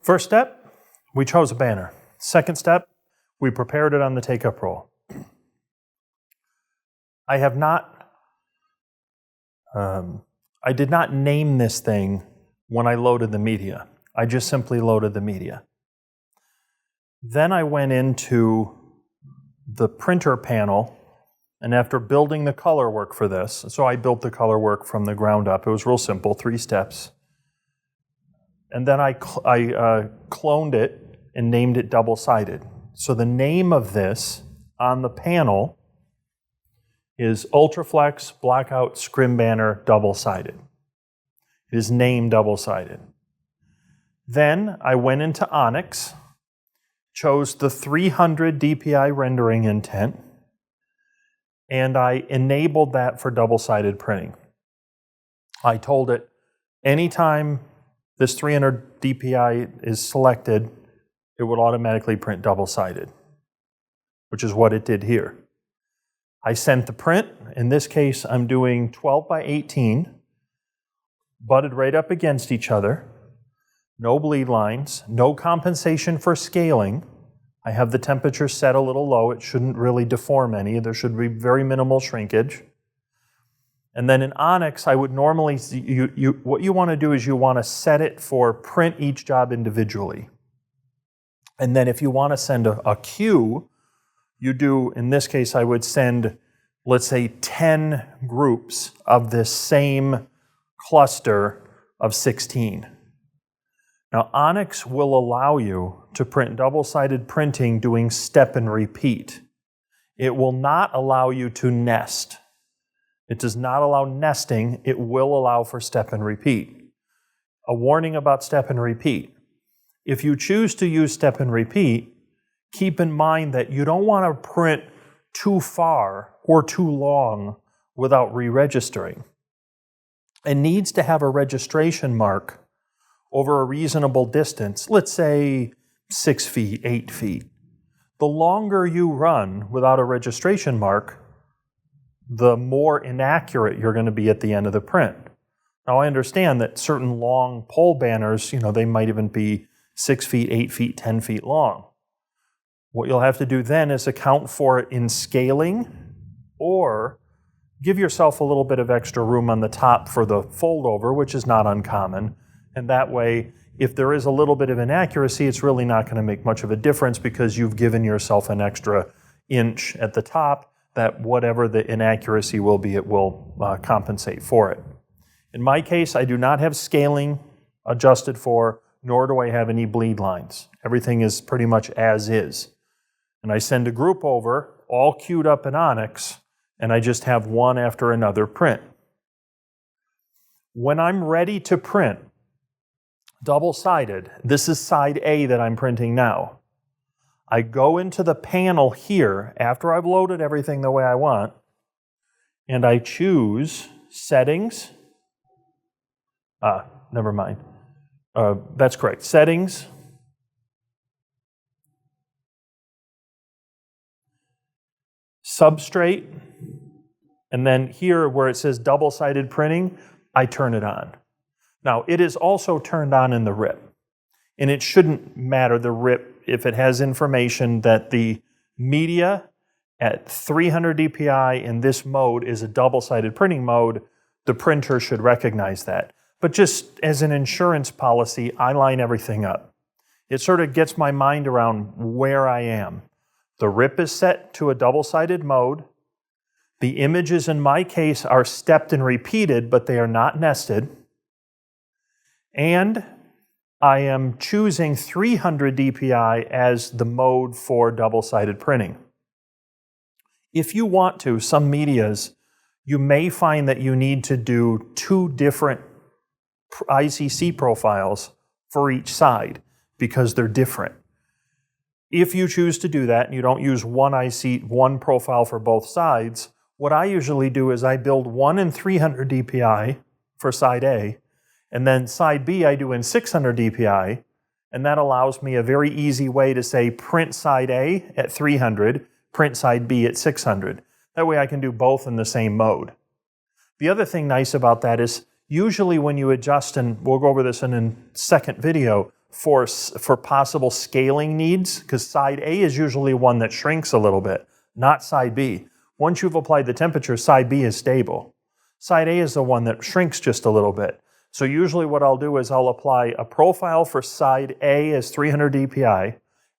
First step, we chose a banner. Second step, we prepared it on the take-up roll. I did not name this thing when I loaded the media. I just simply loaded the media. Then I went into the printer panel, and after building the color work for this, so I built the color work from the ground up. It was real simple, 3 steps. And then I cloned it and named it double-sided. So the name of this on the panel is Ultraflex Blackout Scrim Banner Double-Sided. It is named double-sided. Then I went into Onyx, chose the 300 DPI rendering intent, and I enabled that for double-sided printing. I told it anytime this 300 DPI is selected, it would automatically print double-sided, which is what it did here. I sent the print. In this case, I'm doing 12 by 18, butted right up against each other, no bleed lines, no compensation for scaling. I have the temperature set a little low. It shouldn't really deform any. There should be very minimal shrinkage. And then in Onyx, I would normally, what you want to do is you want to set it for print each job individually. And then if you want to send a queue, you do, in this case, I would send, let's say, 10 groups of this same cluster of 16. Now, Onyx will allow you to print double-sided printing doing step and repeat. It will not allow you to nest. It does not allow nesting. It will allow for step and repeat. A warning about step and repeat. If you choose to use step and repeat, keep in mind that you don't want to print too far or too long without re-registering. It needs to have a registration mark over a reasonable distance, let's say 6 feet, 8 feet. The longer you run without a registration mark, the more inaccurate you're going to be at the end of the print. Now, I understand that certain long pole banners, they might even be 6 feet, 8 feet, 10 feet long. What you'll have to do then is account for it in scaling, or give yourself a little bit of extra room on the top for the fold over, which is not uncommon. And that way, if there is a little bit of inaccuracy, it's really not going to make much of a difference because you've given yourself an extra inch at the top that whatever the inaccuracy will be, it will compensate for it. In my case, I do not have scaling adjusted for, nor do I have any bleed lines. Everything is pretty much as is. And I send a group over, all queued up in Onyx, and I just have one after another print. When I'm ready to print double-sided, this is side A that I'm printing now. I go into the panel here after I've loaded everything the way I want, and I choose Settings. Never mind. That's correct. Settings. Substrate. And then here where it says double-sided printing, I turn it on. Now, it is also turned on in the RIP. And it shouldn't matter, the RIP, if it has information that the media at 300 DPI in this mode is a double-sided printing mode, the printer should recognize that. But just as an insurance policy, I line everything up. It sort of gets my mind around where I am. The RIP is set to a double-sided mode. The images in my case are stepped and repeated, but they are not nested. And I am choosing 300 DPI as the mode for double-sided printing. If you want to, some medias, you may find that you need to do 2 different ICC profiles for each side because they're different. If you choose to do that and you don't use one profile for both sides, what I usually do is I build one in 300 DPI for side A, and then side B I do in 600 DPI, and that allows me a very easy way to say print side A at 300, print side B at 600. That way I can do both in the same mode. The other thing nice about that is usually when you adjust, and we'll go over this in a second video, for possible scaling needs, because side A is usually one that shrinks a little bit, not side B. Once you've applied the temperature, side B is stable. Side A is the one that shrinks just a little bit. So usually what I'll do is I'll apply a profile for side A as 300 dpi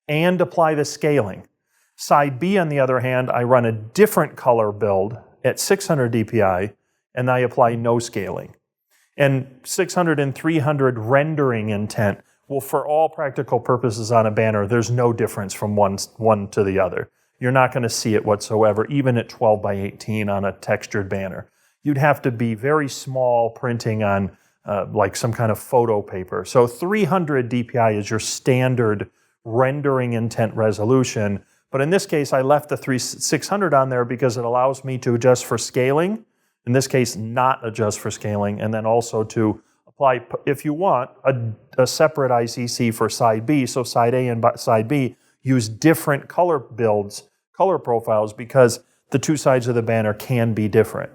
and apply the scaling. Side B, on the other hand, I run a different color build at 600 dpi and I apply no scaling. And 600 and 300 rendering intent, well, for all practical purposes on a banner, there's no difference from one to the other. You're not going to see it whatsoever, even at 12 by 18 on a textured banner. You'd have to be very small printing on like some kind of photo paper. So 300 dpi is your standard rendering intent resolution. But in this case, I left the 600 on there because it allows me to adjust for scaling. In this case, not adjust for scaling, and then also to apply, if you want, a separate ICC for side B. So side A and side B use different color builds, color profiles, because the two sides of the banner can be different.